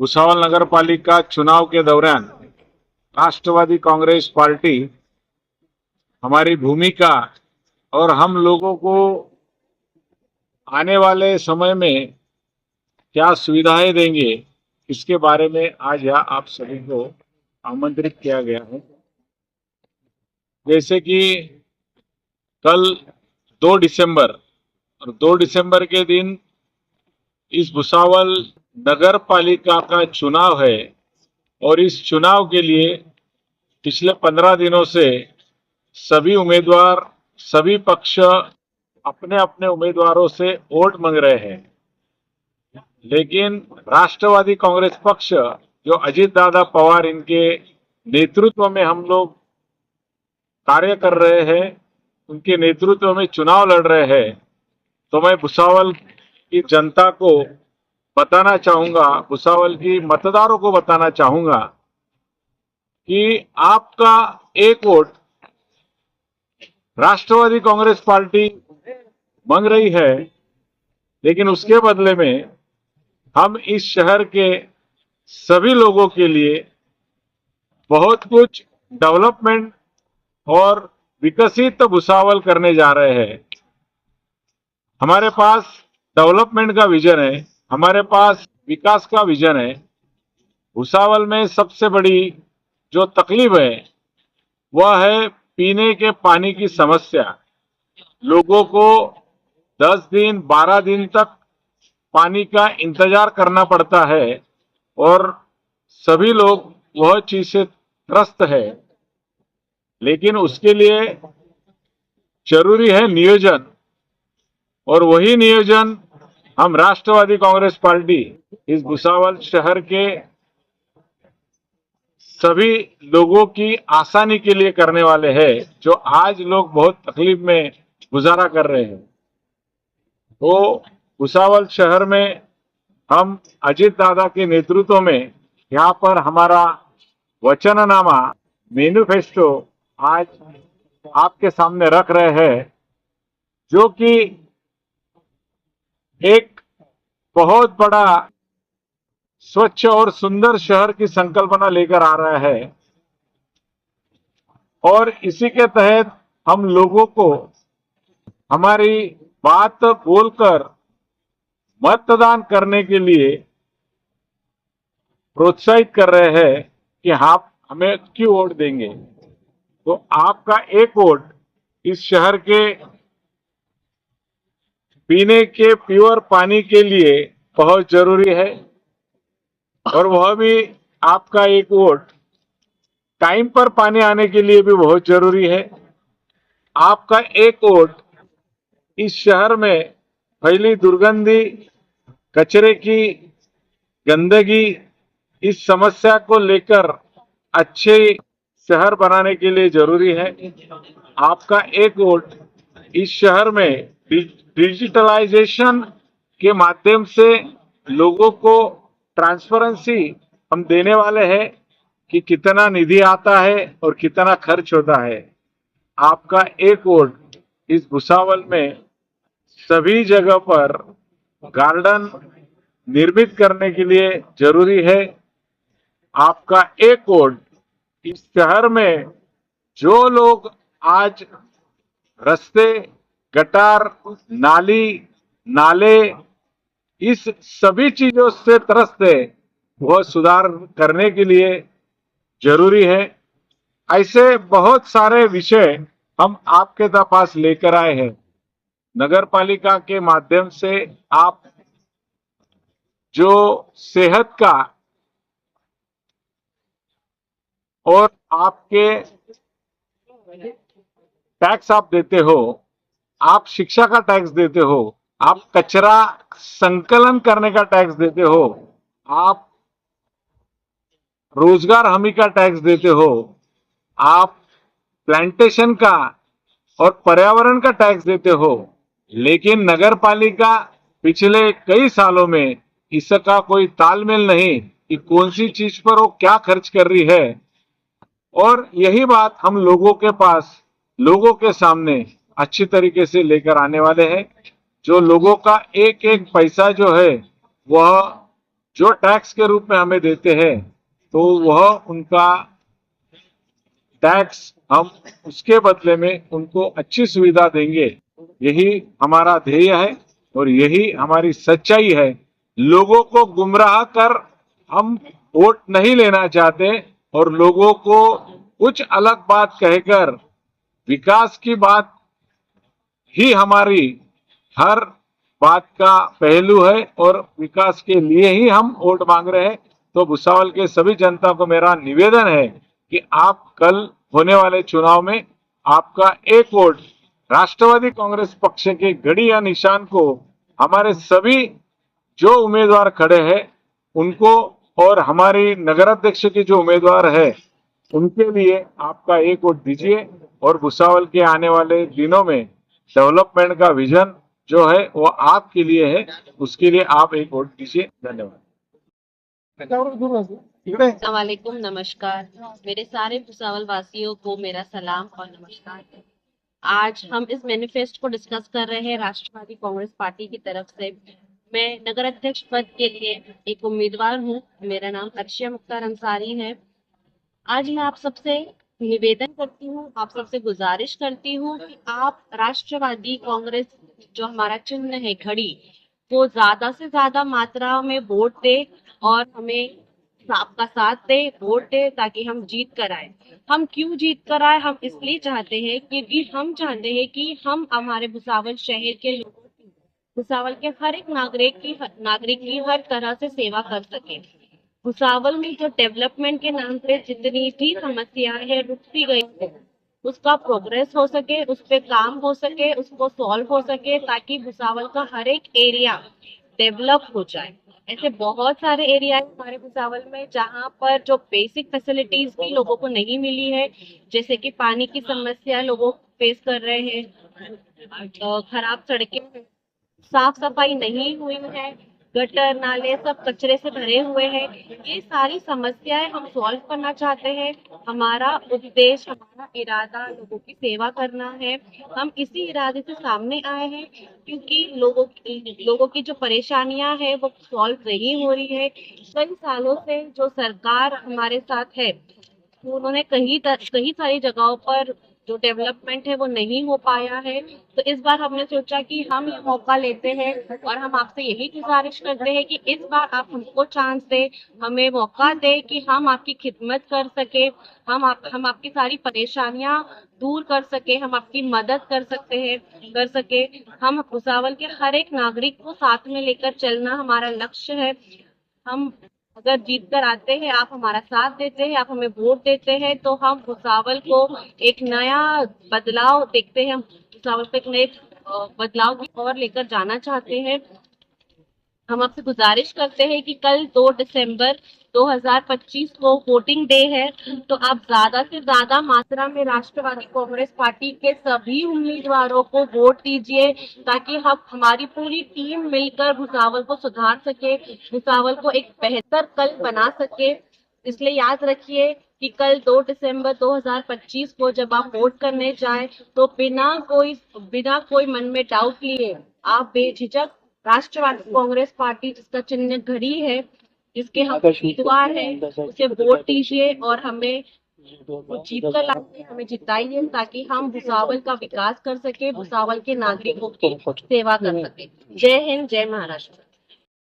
भुसावल नगर पालिका चुनाव के दौरान राष्ट्रवादी कांग्रेस पार्टी हमारी भूमिका और हम लोगों को आने वाले समय में क्या सुविधाएं देंगे, इसके बारे में आज यहाँ आप सभी को आमंत्रित किया गया है। जैसे कि कल 2 दिसंबर और 2 दिसंबर के दिन इस भुसावल नगर पालिका का चुनाव है और इस चुनाव के लिए पिछले 15 दिनों से सभी उम्मीदवार, सभी पक्ष अपने अपने उम्मीदवारों से वोट मांग रहे हैं। लेकिन राष्ट्रवादी कांग्रेस पक्ष जो अजीत दादा पवार इनके नेतृत्व में हम लोग कार्य कर रहे हैं, उनके नेतृत्व में चुनाव लड़ रहे हैं, तो मैं भुसावल की जनता को बताना चाहूंगा, भुसावल की मतदारों को बताना चाहूंगा कि आपका एक वोट राष्ट्रवादी कांग्रेस पार्टी मांग रही है, लेकिन उसके बदले में हम इस शहर के सभी लोगों के लिए बहुत कुछ डेवलपमेंट और विकसित भुसावल करने जा रहे हैं। हमारे पास डेवलपमेंट का विजन है, हमारे पास विकास का विजन है। भुसावल में सबसे बड़ी जो तकलीफ है वह है पीने के पानी की समस्या। लोगों को 10 दिन 12 दिन तक पानी का इंतजार करना पड़ता है और सभी लोग वह चीज से त्रस्त है। लेकिन उसके लिए जरूरी है नियोजन, और वही नियोजन हम राष्ट्रवादी कांग्रेस पार्टी इस भुसावल शहर के सभी लोगों की आसानी के लिए करने वाले हैं, जो आज लोग बहुत तकलीफ में गुजारा कर रहे हैं। तो भुसावल शहर में हम अजीत दादा के नेतृत्व में यहाँ पर हमारा वचननामा मैनिफेस्टो आज आपके सामने रख रहे हैं, जो कि एक बहुत बड़ा स्वच्छ और सुंदर शहर की संकल्पना लेकर आ रहा है। और इसी के तहत हम लोगों को हमारी बात बोलकर मतदान करने के लिए प्रोत्साहित कर रहे हैं कि आप हमें क्यों वोट देंगे। तो आपका एक वोट इस शहर के पीने के प्योर पानी के लिए बहुत जरूरी है, और वह भी आपका एक वोट टाइम पर पानी आने के लिए भी बहुत जरूरी है। आपका एक वोट इस शहर में फैली दुर्गंधी, कचरे की गंदगी, इस समस्या को लेकर अच्छे शहर बनाने के लिए जरूरी है। आपका एक वोट इस शहर में डिजिटलाइजेशन के माध्यम से लोगों को ट्रांसपेरेंसी हम देने वाले हैं कि कितना निधि आता है और कितना खर्च होता है। आपका एक वोट इस भुसावल में सभी जगह पर गार्डन निर्मित करने के लिए जरूरी है। आपका एक वोट इस शहर में जो लोग आज रास्ते, गटार, नाली, नाले, इस सभी चीजों से त्रस्त है, वह सुधार करने के लिए जरूरी है। ऐसे बहुत सारे विषय हम आपके पास लेकर आए हैं। नगर पालिका के माध्यम से आप जो सेहत का और आपके टैक्स आप देते हो, आप शिक्षा का टैक्स देते हो, आप कचरा संकलन करने का टैक्स देते हो, आप रोजगार हमी का टैक्स देते हो, आप प्लांटेशन का और पर्यावरण का टैक्स देते हो। लेकिन नगर पालिका पिछले कई सालों में इसका कोई तालमेल नहीं कि कौन सी चीज पर वो क्या खर्च कर रही है। और यही बात हम लोगों के पास, लोगों के सामने अच्छी तरीके से लेकर आने वाले हैं। जो लोगों का एक एक पैसा जो है वह जो टैक्स के रूप में हमें देते हैं, तो वह उनका टैक्स हम उसके बदले में उनको अच्छी सुविधा देंगे। यही हमारा ध्येय है और यही हमारी सच्चाई है। लोगों को गुमराह कर हम वोट नहीं लेना चाहते और लोगों को कुछ अलग बात कहकर विकास की बात ही हमारी हर बात का पहलू है और विकास के लिए ही हम वोट मांग रहे हैं। तो भुसावल के सभी जनता को मेरा निवेदन है कि आप कल होने वाले चुनाव में आपका एक वोट राष्ट्रवादी कांग्रेस पक्ष के घड़ी या निशान को हमारे सभी जो उम्मीदवार खड़े हैं उनको और हमारी नगराध्यक्ष की जो उम्मीदवार है उनके लिए आपका एक वोट दीजिए और भुसावल के आने वाले दिनों में डेवलपमेंट का विजन जो है वो आपके लिए है, उसके लिए आप एक वोट दीजिए। धन्यवाद। वालेकुम, नमस्कार। मेरे सारे भुसावल वासियों को मेरा सलाम और नमस्कार। आज हम इस मैनिफेस्ट को डिस्कस कर रहे हैं राष्ट्रवादी कांग्रेस पार्टी की तरफ से। मैं नगर अध्यक्ष पद के लिए एक उम्मीदवार हूं। मेरा नाम अर्शिया मुख्तार अंसारी है। आज मैं आप सबसे निवेदन करती हूँ, आप सबसे गुजारिश करती हूँ कि आप राष्ट्रवादी कांग्रेस जो हमारा चिन्ह है घड़ी, वो ज्यादा से ज्यादा मात्रा में वोट दे और हमें आपका साथ दे, वोट दे, ताकि हम जीत कर आए। हम क्यों जीत कर आए? हम इसलिए चाहते हैं क्योंकि हम चाहते हैं कि हम हमारे भुसावल शहर के लोगों की, भुसावल के हर एक नागरिक की हर तरह से सेवा कर सके। भुसावल में जो डेवलपमेंट के नाम पे जितनी भी समस्याएं है रुक सी गई है, उसका प्रोग्रेस हो सके, उस पे काम हो सके, उसको सॉल्व हो सके, ताकि भुसावल का हर एक एरिया डेवलप हो जाए। ऐसे बहुत सारे एरिया है हमारे भुसावल में जहाँ पर जो बेसिक फैसिलिटीज भी लोगों को नहीं मिली है, जैसे कि पानी की समस्या लोगों फेस कर रहे हैं, खराब सड़कें, साफ सफाई नहीं हुई है, गटर नाले सब कचरे से भरे हुए हैं। ये सारी समस्याएं हम सॉल्व करना चाहते हैं। हमारा उद्देश्य, हमारा इरादा लोगों की सेवा करना है। हम इसी इरादे से सामने आए हैं क्योंकि लोगों की जो परेशानियां है वो सॉल्व नहीं हो रही है। कई सालों से जो सरकार हमारे साथ है, उन्होंने कई सारी जगहों पर जो डेवलपमेंट है वो नहीं हो पाया है। तो इस बार हमने सोचा कि हम ये मौका लेते हैं और हम आपसे यही गुजारिश करते हैं कि इस बार आप हमको चांस दे, हमें मौका दे कि हम आपकी खिदमत कर सके, हम आपकी सारी परेशानियां दूर कर सके, हम आपकी मदद कर सके। हम भुसावल के हर एक नागरिक को साथ में लेकर चलना हमारा लक्ष्य है। हम अगर जीत कर आते हैं, आप हमारा साथ देते हैं, आप हमें वोट देते हैं, तो हम भुसावल को एक नया बदलाव देखते हैं। हम भुसावल को एक नए बदलाव की ओर लेकर जाना चाहते हैं। हम आपसे गुजारिश करते हैं कि कल 2 दिसंबर 2025 को वोटिंग डे है, तो आप ज्यादा से ज्यादा मात्रा में राष्ट्रवादी कांग्रेस पार्टी के सभी उम्मीदवारों को वोट दीजिए, ताकि हम हमारी पूरी टीम मिलकर भुसावल को सुधार सके, भुसावल को एक बेहतर कल बना सके। इसलिए याद रखिए कि कल 2 दिसंबर 2025 को जब आप वोट करने जाएं, तो बिना कोई मन में डाउट लिए आप बेझिझक राष्ट्रवादी कांग्रेस पार्टी जिसका चिन्ह घड़ी है, जिसके हम उम्मीदवार हैं, उसे वोट दीजिए और हमें जीत कर लाइए, हमें जिताइए, ताकि हम भुसावल का विकास कर सके, भुसावल के नागरिकों की सेवा कर सके। जय हिंद, जय महाराष्ट्र।